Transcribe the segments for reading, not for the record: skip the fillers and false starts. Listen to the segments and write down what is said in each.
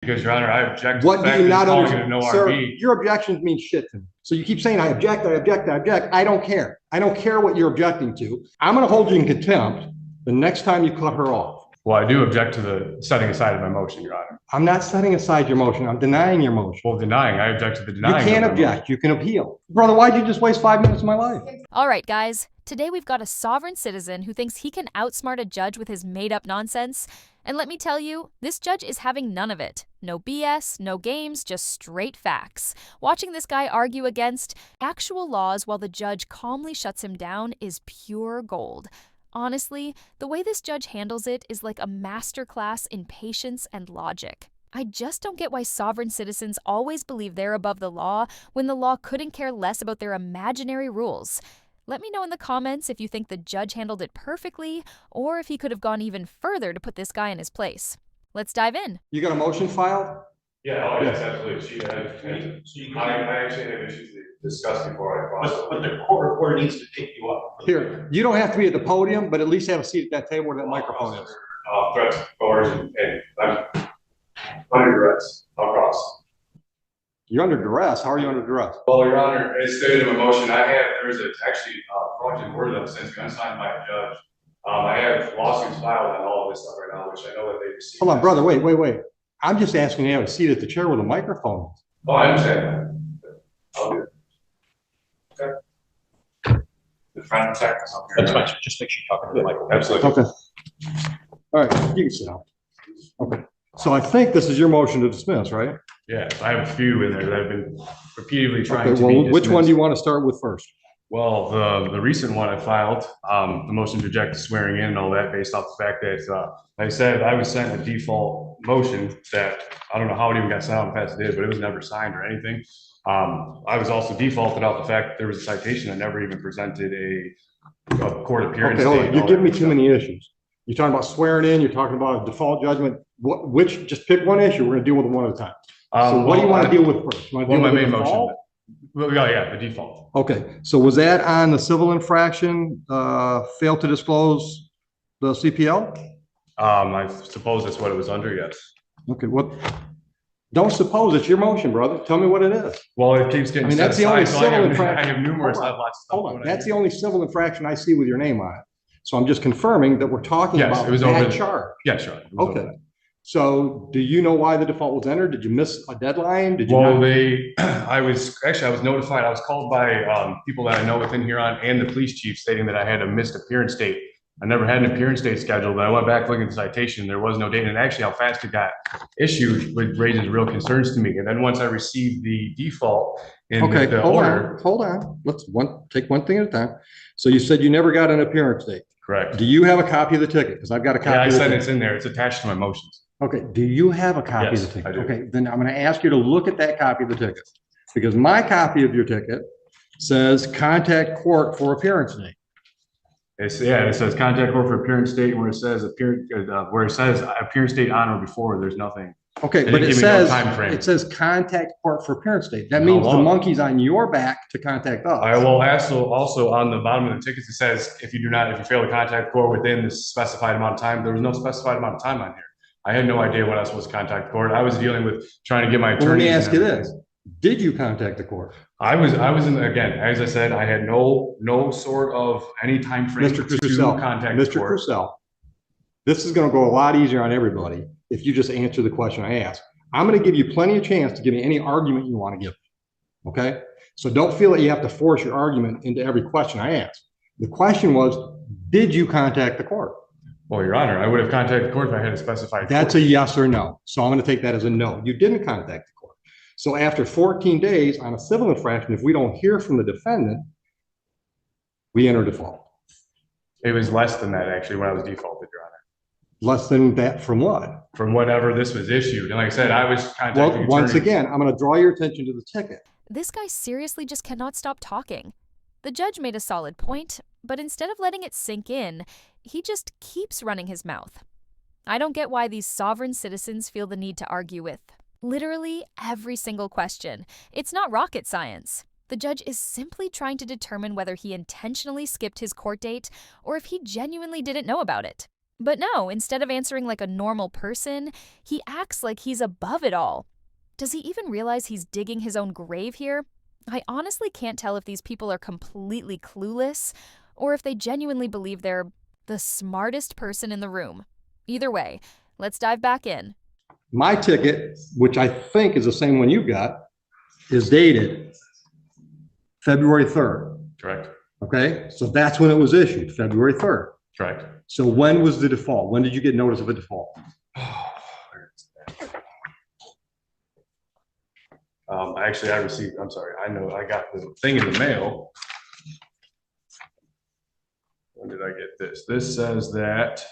Because, Your Honor, I object to What the do fact you that not it's calling it a understand? no Sir, RV. your objections mean shit to me. So you keep saying, I object, I object, I object. I don't care. I don't care what you're objecting to. I'm going to hold you in contempt the next time you cut her off. Well, I do object to the setting aside of my motion, Your Honor. I'm not setting aside your motion. I'm denying your motion. Well, denying. I object to the You denying. can't object. You can appeal. Brother, why'd you just waste 5 minutes of my life? All right, guys. Today we've got a sovereign citizen who thinks he can outsmart a judge with his made-up nonsense. And let me tell you, this judge is having none of it. No BS, no games, just straight facts. Watching this guy argue against actual laws while the judge calmly shuts him down is pure gold. Honestly, the way this judge handles it is like a masterclass in patience and logic. I just don't get why sovereign citizens always believe they're above the law when the law couldn't care less about their imaginary rules. Let me know in the comments if you think the judge handled it perfectly or if he could have gone even further to put this guy in his place. Let's dive in. You got a motion filed? Yeah, oh, yes, absolutely. I actually have issues to discuss before I cross. But the court reporter needs to pick you up. Here, you don't have to be at the podium, but at least have a seat at that table where that microphone is. Threats, coercion, and I'm under duress. I'll cross. You're under duress. How are you under duress? Well, Your Honor, as stated in my motion, there's actually fraudulent word that was sent to me unsigned by a judge. I have lawsuits filed on all of this stuff right now, which I know that they received. Hold on, brother. Wait. I'm just asking you to have a seat at the chair with a microphone. Oh, I understand that. I'll do it. Okay. The front text. That's fine. Just make sure you're talking to the microphone. Absolutely. Okay. All right, you can sit down. Okay. So I think this is your motion to dismiss, right? Yeah, I have a few in there that I've been repeatedly trying to Okay, be well, which dismissed. one do you want to start with first? Well, the recent one I filed, the motion to reject swearing in and all that based off the fact that, like I said, I was sent a default motion that I don't know how it even got sent out and passed it, but it was never signed or anything. I was also defaulted out the fact that there was a citation. I never even presented a court appearance. Okay, hold on. You're giving me too many issues. You're talking about swearing in, you're talking about a default judgment. Just pick one issue. We're going to deal with them one at a time. So what do you want to deal with first? Well, my main motion. Well, yeah, the default. Okay, so was that on the civil infraction, failed to disclose the CPL? I suppose that's what it was under, yes. Okay, what? Don't suppose, it's your motion, brother. Tell me what it is. Well, it keeps getting. I mean, that's the only civil infraction. I have numerous. I have lots of stuff. Hold on, that's the only civil infraction I see with your name on it. So I'm just confirming that we're talking about that charge. Yes, sure. Okay. So do you know why the default was entered? Did you miss a deadline? Did you Well, I was notified. I was called by people that I know within Huron and the police chief stating that I had a missed appearance date. I never had an appearance date scheduled, but I went back looking at the citation. There was no date. And actually how fast it got issued raises real concerns to me. And then once I received the default in the order. Hold on. Let's take one thing at a time. So you said you never got an appearance date. Correct. Do you have a copy of the ticket? Because I've got a copy. Yeah, I said it's in there. It's attached to my motions. Okay. Do you have a copy of the ticket? I do. Okay. Then I'm going to ask you to look at that copy of the ticket, because my copy of your ticket says contact court for appearance date. It says contact court for appearance date. Where it says appearance date on or before, there's nothing. Okay, but it says contact court for appearance date. That means the monkey's on your back to contact us. I will also on the bottom of the tickets, it says if you fail to contact court within the specified amount of time. There was no specified amount of time on here. I had no idea when I was supposed to contact court. I was dealing with trying to get my attorney. Let me ask you this. Did you contact the court? I was again, as I said, I had no sort of any time frame to contact Mr. the court. Crucell, this is going to go a lot easier on everybody if you just answer the question I asked. I'm going to give you plenty of chance to give me any argument you want to give. Okay? So don't feel that you have to force your argument into every question I ask. The question was, did you contact the court? Well, Your Honor, I would have contacted the court if I had a specified. That's a yes or no. So I'm going to take that as a no. You didn't contact the court. So after 14 days on a civil infraction, if we don't hear from the defendant, we enter default. It was less than that actually when I was defaulted, Your Honor. Less than that from what? From whatever this was issued. And like I said, I was contacting. Well, once again, I'm going to draw your attention to the ticket. This guy seriously just cannot stop talking. The judge made a solid point, but instead of letting it sink in, he just keeps running his mouth. I don't get why these sovereign citizens feel the need to argue with literally every single question. It's not rocket science. The judge is simply trying to determine whether he intentionally skipped his court date or if he genuinely didn't know about it. But no, instead of answering like a normal person, he acts like he's above it all. Does he even realize he's digging his own grave here? I honestly can't tell if these people are completely clueless or if they genuinely believe they're the smartest person in the room. Either way, let's dive back in. My ticket, which I think is the same one you got, is dated February 3rd. Correct. Okay, so that's when it was issued, February 3rd. Correct. So when was the default? When did you get notice of a default? Actually, I received, I'm sorry, I know I got the thing in the mail. When did I get this? This says that,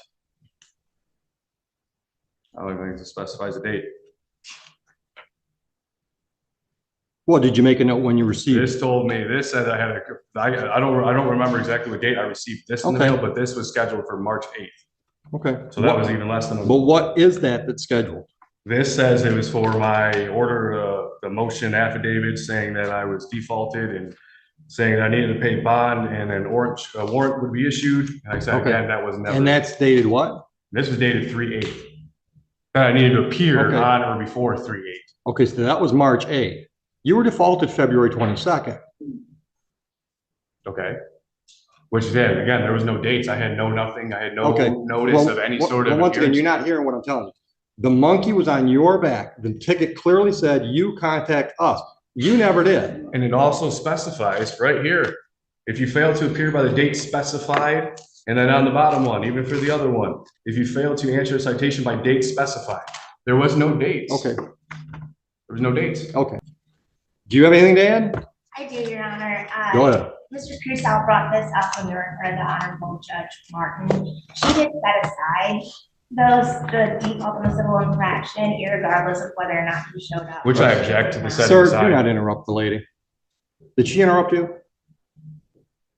I don't think it specifies a date. Well, did you make a note when you received it? This told me, this said I don't remember exactly what date I received this in the Okay. mail, but this was scheduled for March 8th. Okay. So that was even less than a But what is that that's scheduled? This says it was for my order, the motion affidavit saying that I was defaulted and saying that I needed to pay bond and an warrant would be issued. And I said, Okay. again, that was never. And that's dated what? This was dated 3/8. That I needed to appear Okay. on or before 3/8. Okay, so that was March 8th. You were defaulted February 22nd. Okay. Which then, again, there was no dates. I had no nothing. I had no Okay. notice Well, of any well, sort of. well, once again, appearance. you're not hearing what I'm telling you. The monkey was on your back. The ticket clearly said you contact us. You never did. And it also specifies right here, if you fail to appear by the date specified, and then on the bottom one, even for the other one, if you fail to answer a citation by date specified, there was no dates. Okay, There was no dates. okay. Do you have anything to add? I do, Your Honor. Go ahead. Mr. Crusoe brought this up when we were in front of the Honorable Judge Martin. She did set aside the default on the civil infraction, irregardless of whether or not he showed up. Which I object to the setting Sir, do aside. not interrupt the lady. Did she interrupt you?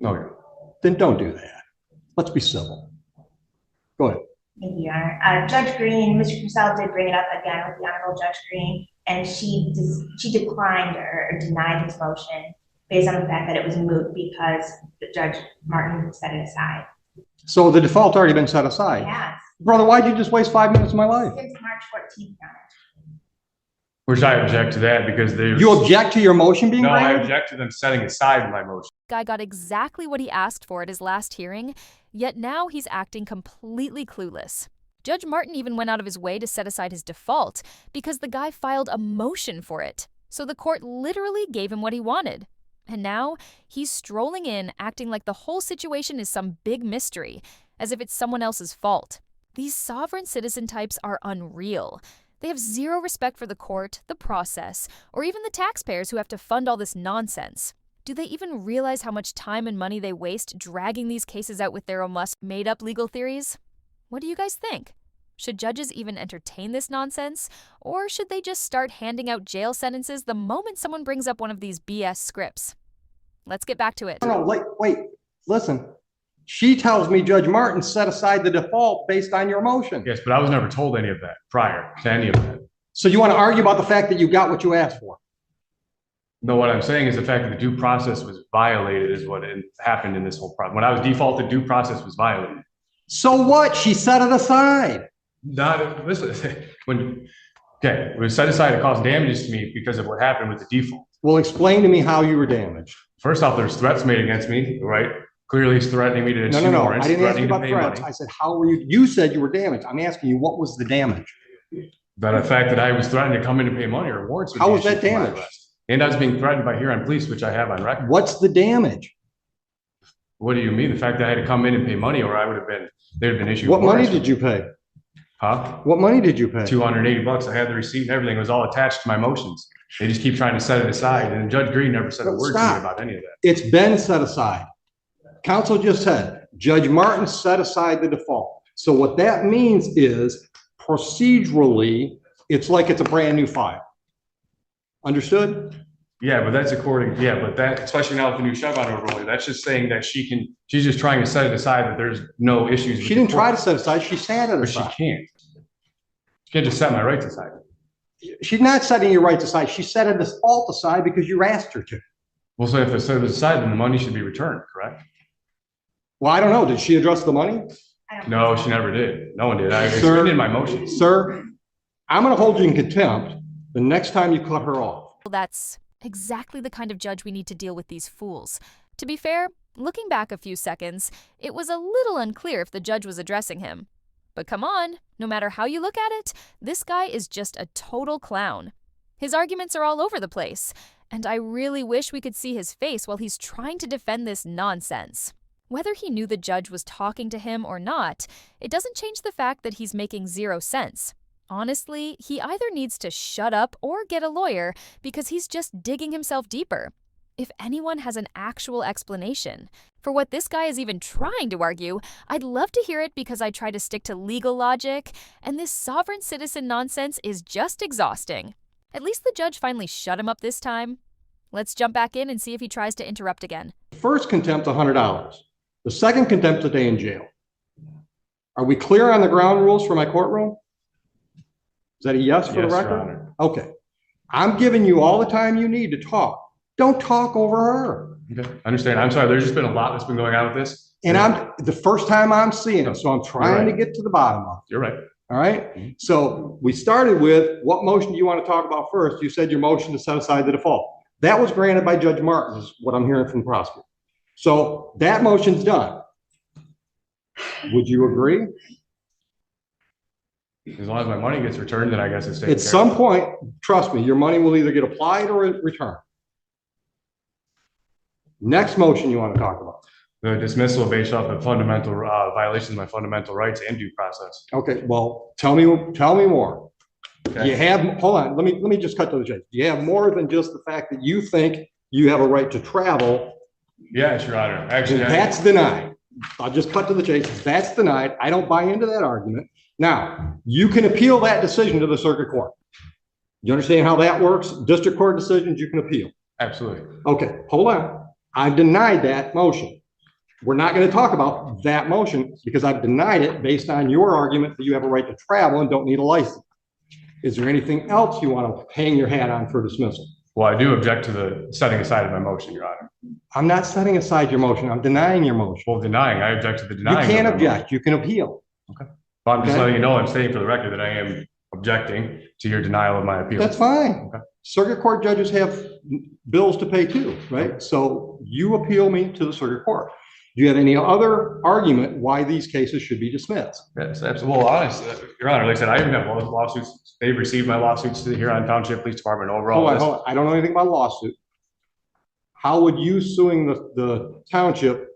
No, Then don't do that. Let's be civil. Go ahead. Thank you, Your Honor. Judge Green, Mr. Crusoe did bring it up again with the Honorable Judge Green, and she declined or denied his motion based on the fact that it was moot because the Judge Martin set it aside. So the default's already been set aside. Yes, Brother, why'd you just waste 5 minutes of my life? since March 14th, Your Honor. which I object to that because they. You object to your motion being No, I granted? object to them setting aside my motion. Guy got exactly what he asked for at his last hearing, yet now he's acting completely clueless. Judge Martin even went out of his way to set aside his default because the guy filed a motion for it. So the court literally gave him what he wanted. And now he's strolling in, acting like the whole situation is some big mystery, as if it's someone else's fault. These sovereign citizen types are unreal. They have zero respect for the court, the process, or even the taxpayers who have to fund all this nonsense. Do they even realize how much time and money they waste dragging these cases out with their own made-up legal theories? What do you guys think? Should judges even entertain this nonsense? Or should they just start handing out jail sentences the moment someone brings up one of these BS scripts? Let's get back to it. No, wait, listen. She tells me Judge Martin set aside the default based on your motion. Yes, but I was never told any of that prior to any of that. So you want to argue about the fact that you got what you asked for? No, what I'm saying is the fact that the due process was violated is what happened in this whole problem. When I was defaulted, due process was violated. So what? She set it aside. Listen, it was set aside to cause damages to me because of what happened with the default. Well, explain to me how you were damaged. First off, there's threats made against me, right? Clearly he's threatening me to issue No. warrants, I didn't ask you threatening to about pay threats. money. I said, how were you? You said you were damaged. I'm asking you, what was the damage? The fact that I was threatening to come in and pay money or warrants. would How be was that issued for my damage? arrest. And I was being threatened by Huron Police, which I have on record. What's the damage? What do you mean? The fact that I had to come in and pay money or I would have been, they'd have been issued. What money warrants. did you pay? Huh? What money did you pay? $280. I had the receipt and everything. It was all attached to my motions. They just keep trying to set it aside. And Judge Green never said a word to me Stop. about any of that. It's been set aside. Counsel just said, Judge Martin set aside the default. So what that means is procedurally, it's like it's a brand new file. Understood? Yeah, but that's but that, especially now with the new Chevron overlay, that's just saying that she's just trying to set it aside that there's no issues. with She the didn't try court. to set it aside. She sat it But she aside. can't. She can't just set my rights aside. She's not setting your rights aside. She set a default aside because you asked her to. Well, so if it's set aside, then the money should be returned, correct? Well, I don't know. Did she address the money? I don't No, think so. she never did. No one did. It's Sir. written in my motion. Sir, I'm going to hold you in contempt the next time you cut her off. Well, that's exactly the kind of judge we need to deal with these fools. To be fair, looking back a few seconds, it was a little unclear if the judge was addressing him. But come on, no matter how you look at it, this guy is just a total clown. His arguments are all over the place, and I really wish we could see his face while he's trying to defend this nonsense. Whether he knew the judge was talking to him or not, it doesn't change the fact that he's making zero sense. Honestly, he either needs to shut up or get a lawyer because he's just digging himself deeper. If anyone has an actual explanation for what this guy is even trying to argue, I'd love to hear it because I try to stick to legal logic, and this sovereign citizen nonsense is just exhausting. At least the judge finally shut him up this time. Let's jump back in and see if he tries to interrupt again. First contempt, $100. The second contempt, a day in jail. Are we clear on the ground rules for my courtroom? Is that a yes for the Yes, Your record? Honor. Okay. I'm giving you all the time you need to talk. Don't talk over her. Okay, I understand. I'm sorry. There's just been a lot that's been going on with this. And I'm the first time I'm seeing it, so I'm trying to get to the bottom of it. You're right. All right. So we started with what motion do you want to talk about first? You said your motion to set aside the default. That was granted by Judge Martin, is what I'm hearing from the prosecutor. So that motion's done. Would you agree? As long as my money gets returned, then I guess it's taken At care some of. point, trust me, your money will either get applied or returned. Next motion you want to talk about. The dismissal based off of fundamental violations of my fundamental rights and due process. Okay, well, tell me more. Okay. You have, hold on, let me just cut to the chase. You have more than just the fact that you think you have a right to travel. Yes, Your Honor. Actually, That's denied. I'll just cut to the chase. That's denied. I don't buy into that argument. Now, you can appeal that decision to the circuit court. You understand how that works? District court decisions, you can appeal. absolutely. Okay, hold on. I've denied that motion. We're not going to talk about that motion because I've denied it based on your argument that you have a right to travel and don't need a license. Is there anything else you want to hang your hat on for dismissal? Well, I do object to the setting aside of my motion, Your Honor. I'm not setting aside your motion. I'm denying your motion. Well, denying. I object to the You denying. can't of my motion. object. You can appeal. But I'm just Okay. letting you know, I'm stating for the record that I am objecting to your denial of my appeal. That's fine. Okay. Circuit court judges have bills to pay too, right? So you appeal me to the circuit court. Do you have any other argument why these cases should be dismissed? Yes, absolutely. Well, honestly, Your Honor, like I said, I even have both lawsuits. They've received my lawsuits to the Huron Township Police Department overall. Hold on. I don't know anything about lawsuit. How would you suing the township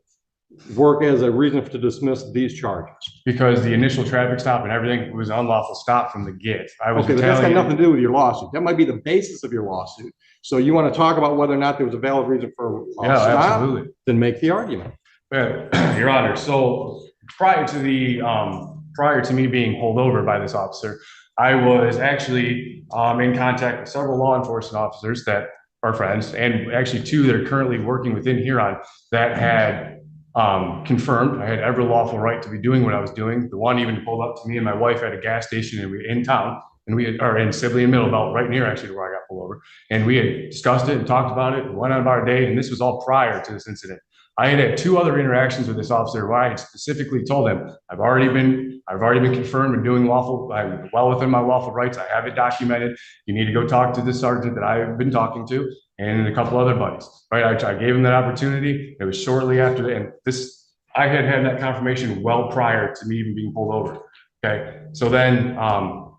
work as a reason to dismiss these charges? Because the initial traffic stop and everything was an unlawful stop from the get. I was Okay, but that's got telling you. nothing to do with your lawsuit. That might be the basis of your lawsuit. So you want to talk about whether or not there was a valid reason for a Yeah, stop? absolutely. Then make the argument. Yeah, Your Honor, so prior to me being pulled over by this officer, I was actually in contact with several law enforcement officers that are friends, and actually two that are currently working within Huron that had confirmed I had every lawful right to be doing what I was doing. The one even pulled up to me and my wife at a gas station in town, and we are in Sibley and Middlebelt, right near actually where I got pulled over, and we had discussed it and talked about it and went on about our day, and this was all prior to this incident. I had two other interactions with this officer where I had specifically told him, I've already been confirmed and doing lawful, I'm well within my lawful rights. I have it documented. You need to go talk to the sergeant that I've been talking to and a couple other buddies, right? I gave him that opportunity. It was shortly after that. And I had that confirmation well prior to me even being pulled over. Okay. So then,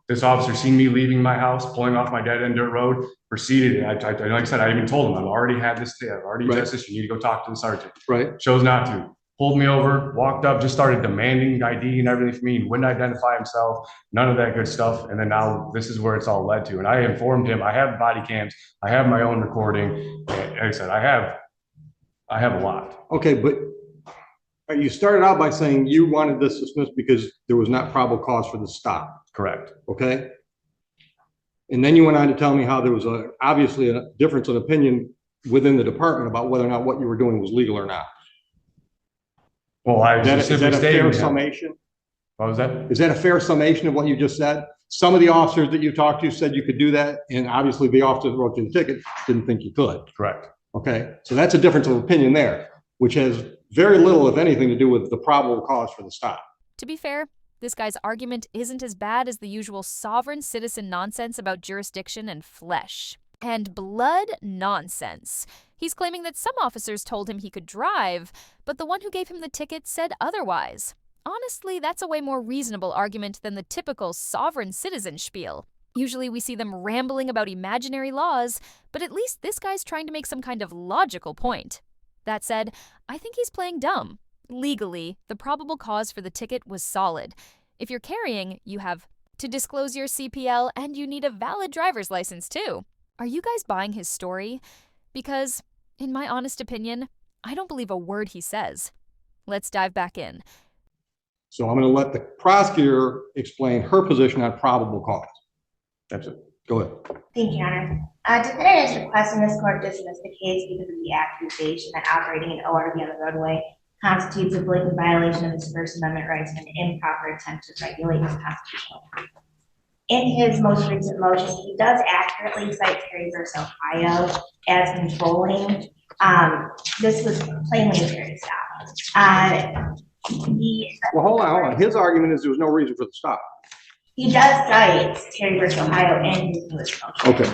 this officer seen me leaving my house, pulling off my dead end dirt road, proceeded. Like I said, I even told him, I've already had this, I've already addressed this. You need to go talk to the sergeant. Right. Chose not to. Pulled me over, walked up, just started demanding ID and everything for me. He wouldn't identify himself, none of that good stuff. And then now this is where it's all led to. And I informed him, I have body cams, I have my own recording. Like I said, I have a lot. Okay, but you started out by saying you wanted this dismissed because there was not probable cause for the stop. Correct. Okay. And then you went on to tell me how there was obviously a difference in opinion within the department about whether or not what you were doing was legal or not. Well, I Is that specifically a fair stated. summation? What was that? Is that a fair summation of what you just said? Some of the officers that you talked to said you could do that, and obviously the officer that wrote you the ticket didn't think you could. Correct. Okay, so that's a difference of opinion there, which has very little, if anything, to do with the probable cause for the stop. To be fair, this guy's argument isn't as bad as the usual sovereign citizen nonsense about jurisdiction and flesh. And blood nonsense. He's claiming that some officers told him he could drive, but the one who gave him the ticket said otherwise. Honestly, that's a way more reasonable argument than the typical sovereign citizen spiel. Usually we see them rambling about imaginary laws, but at least this guy's trying to make some kind of logical point. That said, I think he's playing dumb. Legally, the probable cause for the ticket was solid. If you're carrying, you have to disclose your CPL, and you need a valid driver's license too. Are you guys buying his story? Because, in my honest opinion, I don't believe a word he says. Let's dive back in. So I'm going to let the prosecutor explain her position on probable cause. That's it. Go ahead. Thank you, Your Honor. Defendant is requesting this court dismiss the case because of the accusation that operating an ORV on the roadway constitutes a blatant violation of his First Amendment rights and an improper attempt to regulate his constitutional rights. In his most recent motion, he does accurately cite Terry v. Ohio as controlling. This was plainly a Terry stop. Well, hold on. His argument is there was no reason for the stop. He does cite Terry v. Ohio in his newest motion. Okay.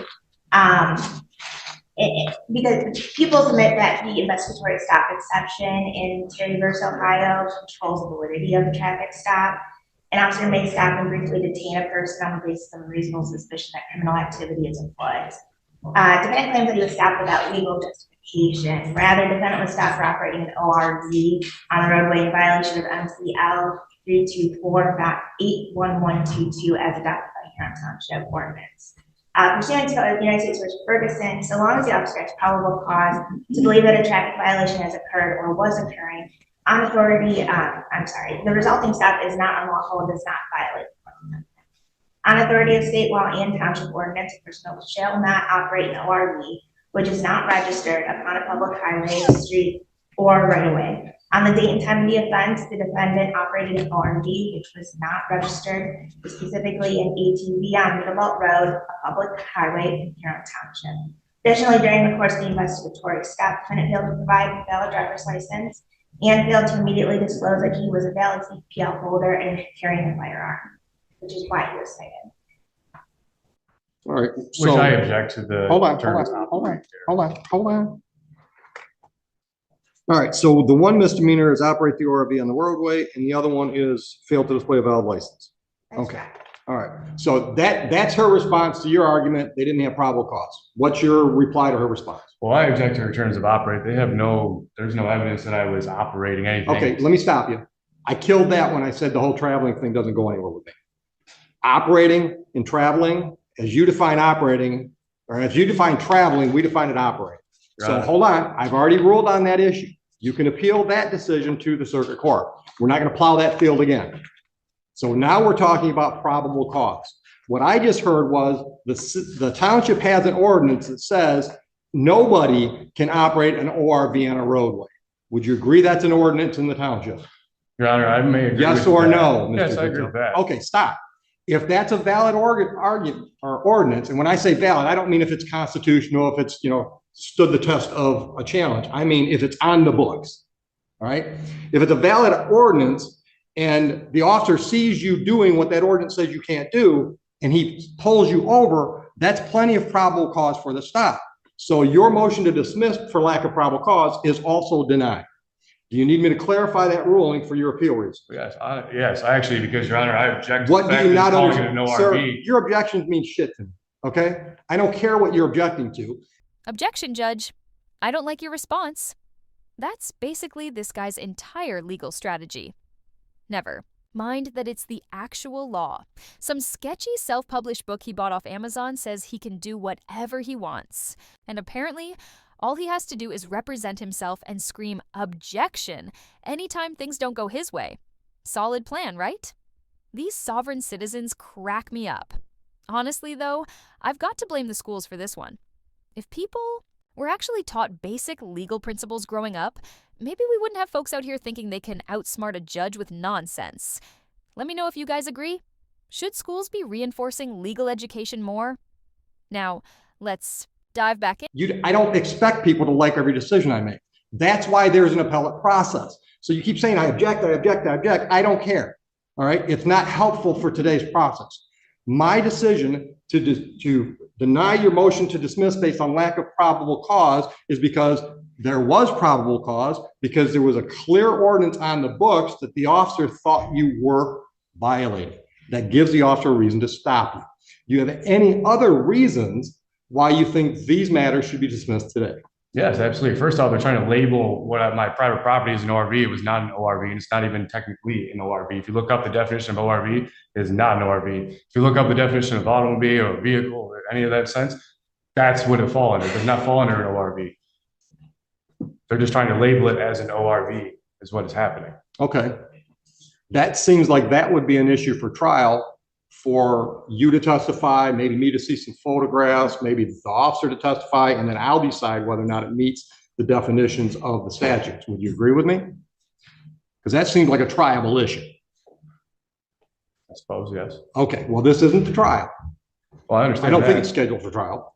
Because people submit that the investigatory stop exception in Terry v. Ohio controls the validity of the traffic stop. An officer may stop and briefly detain a person on the basis of a reasonable suspicion that criminal activity is afoot. Defendant claims that he was stopped without legal justification. Rather, defendant was stopped for operating an ORV on the roadway in violation of MCL 324.81122 as adopted by Huron Township Ordinance. Pursuant to the United States v. Ferguson, so long as the officer has probable cause to believe that a traffic violation has occurred or was occurring, the resulting stop is not unlawful and does not violate the Fourth Amendment. On authority of state law and township ordinance, a person shall not operate an ORV which is not registered upon a public highway, street, or right of way. On the date and time of the offense, the defendant operated an ORV which was not registered, specifically an ATV on Middlebelt Road, a public highway in Huron Township. Additionally, during the course of the investigatory stop, defendant failed to provide a valid driver's license and failed to immediately disclose that he was a valid CPL holder and carrying a firearm, which is why he was cited. All right. Which So I object to the. hold on. All right. So the one misdemeanor is operate the ORV on the roadway, and the other one is fail to display a valid license. That's Okay. correct. All right. So that's her response to your argument. They didn't have probable cause. What's your reply to her response? Well, I object to her terms of operate. There's no evidence that I was operating anything. Okay, let me stop you. I killed that when I said the whole traveling thing doesn't go anywhere with me. Operating and traveling, as you define operating, or as you define traveling, we define it operating. So Right. hold on, I've already ruled on that issue. You can appeal that decision to the circuit court. We're not going to plow that field again. So now we're talking about probable cause. What I just heard was the township has an ordinance that says nobody can operate an ORV on a roadway. Would you agree that's an ordinance in the township? Your Honor, I may agree. Yes with or that. no? Mr. Yes, I agree Victor? with that. Okay, stop. If that's a valid argument or ordinance, and when I say valid, I don't mean if it's constitutional, if it's, stood the test of a challenge. I mean, if it's on the books, all right? If it's a valid ordinance and the officer sees you doing what that ordinance says you can't do, and he pulls you over, that's plenty of probable cause for the stop. So your motion to dismiss for lack of probable cause is also denied. Do you need me to clarify that ruling for your appeal reason? Yes, I actually, because Your Honor, I object to What the do fact you that not it's calling it understand? an Sir, ORV. your objections mean shit to me, okay? I don't care what you're objecting to. Objection, Judge. I don't like your response. That's basically this guy's entire legal strategy. Never. Mind that it's the actual law. Some sketchy self-published book he bought off Amazon says he can do whatever he wants. And apparently, all he has to do is represent himself and scream objection anytime things don't go his way. Solid plan, right? These sovereign citizens crack me up. Honestly, though, I've got to blame the schools for this one. If people were actually taught basic legal principles growing up, maybe we wouldn't have folks out here thinking they can outsmart a judge with nonsense. Let me know if you guys agree. Should schools be reinforcing legal education more? Now, let's dive back in. I don't expect people to like every decision I make. That's why there's an appellate process. So you keep saying, I object. I don't care. All right. It's not helpful for today's process. My decision to deny your motion to dismiss based on lack of probable cause is because there was probable cause, because there was a clear ordinance on the books that the officer thought you were violating. That gives the officer a reason to stop you. Do you have any other reasons why you think these matters should be dismissed today? Yes, absolutely. First off, they're trying to label what my private property is an ORV. It was not an ORV, and it's not even technically an ORV. If you look up the definition of ORV, it is not an ORV. If you look up the definition of automobile or vehicle or any of that sense, that's what it falls under. It does not fall under an ORV. They're just trying to label it as an ORV is what is happening. Okay. That seems like that would be an issue for trial, for you to testify, maybe me to see some photographs, maybe the officer to testify, and then I'll decide whether or not it meets the definitions of the statutes. Would you agree with me? Because that seems like a triable issue. I suppose, yes. Okay, well, this isn't the trial. Well, I understand. I don't think it's scheduled for trial.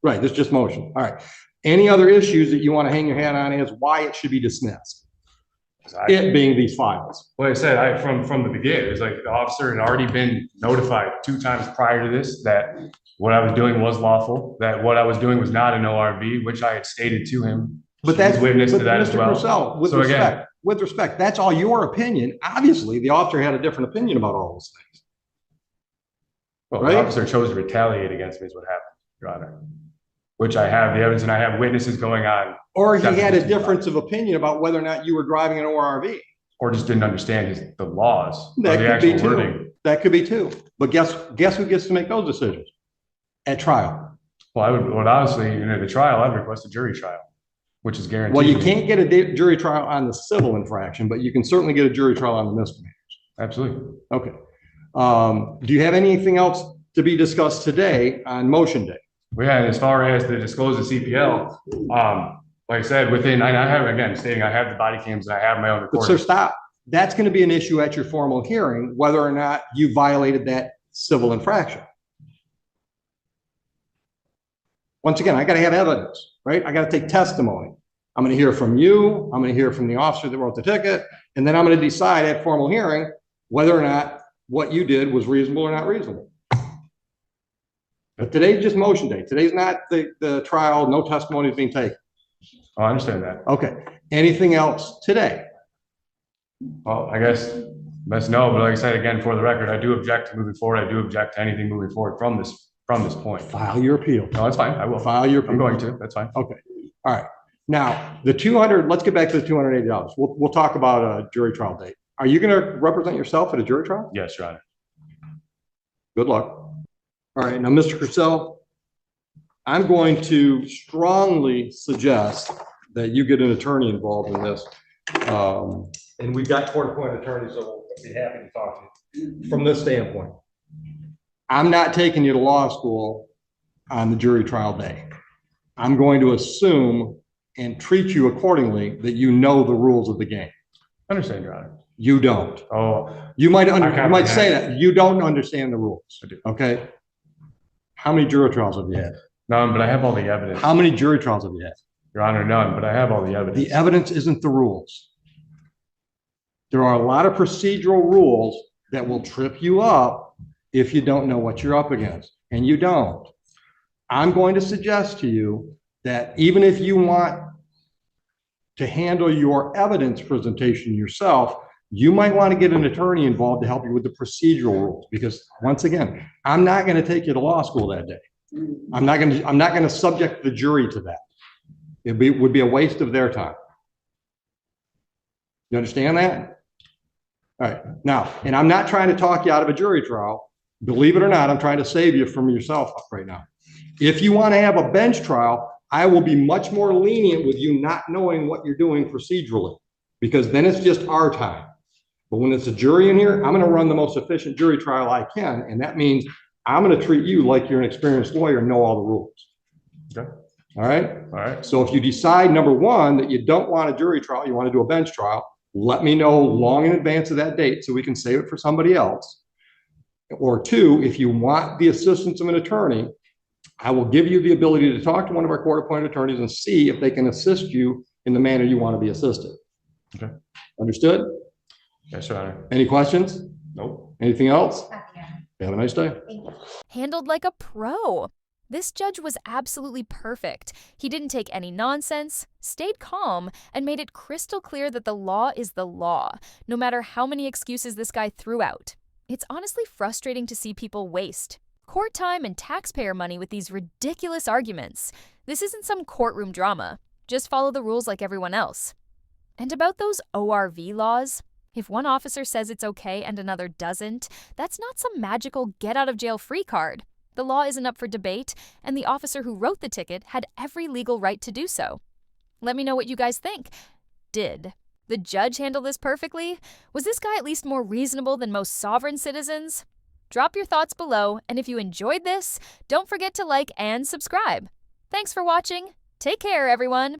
Right, this is just motion. All right. Any other issues that you want to hang your hat on as why it should be dismissed? It being these files. Like I said, from the beginning, it's like the officer had already been notified 2 times prior to this that what I was doing was lawful, that what I was doing was not an ORV, which I had stated to him. But that's witness to that as Mr. well. Purcell, with respect, that's all your opinion. Obviously, the officer had a different opinion about all those things. Well, right? The officer chose to retaliate against me is what happened, Your Honor. Which I have the evidence and I have witnesses going on. Or he had a difference of opinion about whether or not you were driving an ORV. Or just didn't understand the laws. That the could be actual too. wording. That could be too. But guess who gets to make those decisions at trial? Well, honestly, in the trial, I'd request a jury trial, which is guaranteed. Well, you can't get a jury trial on the civil infraction, but you can certainly get a jury trial on the misdemeanors. Absolutely. Okay. Do you have anything else to be discussed today on motion day? Well, yeah, as far as the disclosed CPL, like I said, I have, again, stating I have the body cams and I have my own recording. But sir, stop. That's going to be an issue at your formal hearing, whether or not you violated that civil infraction. Once again, I got to have evidence, right? I got to take testimony. I'm going to hear from you. I'm going to hear from the officer that wrote the ticket. And then I'm going to decide at formal hearing whether or not what you did was reasonable or not reasonable. But today's just motion day. Today's not the trial. No testimony is being taken. Oh, I understand that. Okay. Anything else today? Well, I guess best no, but like I said, again, for the record, I do object to moving forward. I do object to anything moving forward from this point. File your appeal. No, that's fine. I will. File your appeal. I'm going to. That's fine. Okay. All right. Now, the 200, let's get back to the $280. We'll talk about a jury trial date. Are you going to represent yourself at a jury trial? Yes, Your Honor. Good luck. All right. Now, Mr. Purcell, I'm going to strongly suggest that you get an attorney involved in this. And we've got court-appointed attorneys that will be happy to talk to you from this standpoint. I'm not taking you to law school on the jury trial day. I'm going to assume and treat you accordingly that you know the rules of the game. I understand, Your Honor. You don't. Oh, you might say that you don't understand the rules. I do. Okay. How many jury trials have you had? None, but I have all the evidence. How many jury trials have you had? Your Honor, none, but I have all the evidence. The evidence isn't the rules. There are a lot of procedural rules that will trip you up if you don't know what you're up against, and you don't. I'm going to suggest to you that even if you want to handle your evidence presentation yourself, you might want to get an attorney involved to help you with the procedural rules, because once again, I'm not going to take you to law school that day. I'm not going to subject the jury to that. It would be a waste of their time. You understand that? All right. Now, and I'm not trying to talk you out of a jury trial. Believe it or not, I'm trying to save you from yourself right now. If you want to have a bench trial, I will be much more lenient with you not knowing what you're doing procedurally, because then it's just our time. But when it's a jury in here, I'm going to run the most efficient jury trial I can. And that means I'm going to treat you like you're an experienced lawyer and know all the rules. Okay. All right. All right. So if you decide, number one, that you don't want a jury trial, you want to do a bench trial, let me know long in advance of that date so we can save it for somebody else. Or two, if you want the assistance of an attorney, I will give you the ability to talk to one of our court-appointed attorneys and see if they can assist you in the manner you want to be assisted. Okay. Understood? Yes, Your Honor. Any questions? Nope. Anything else? Nothing. Have a nice day. Thank you. Handled like a pro. This judge was absolutely perfect. He didn't take any nonsense, stayed calm, and made it crystal clear that the law is the law, no matter how many excuses this guy threw out. It's honestly frustrating to see people waste court time and taxpayer money with these ridiculous arguments. This isn't some courtroom drama. Just follow the rules like everyone else. And about those ORV laws, if one officer says it's okay and another doesn't, that's not some magical get-out-of-jail-free card. The law isn't up for debate, and the officer who wrote the ticket had every legal right to do so. Let me know what you guys think. Did the judge handle this perfectly? Was this guy at least more reasonable than most sovereign citizens? Drop your thoughts below, and if you enjoyed this, don't forget to like and subscribe. Thanks for watching. Take care, everyone.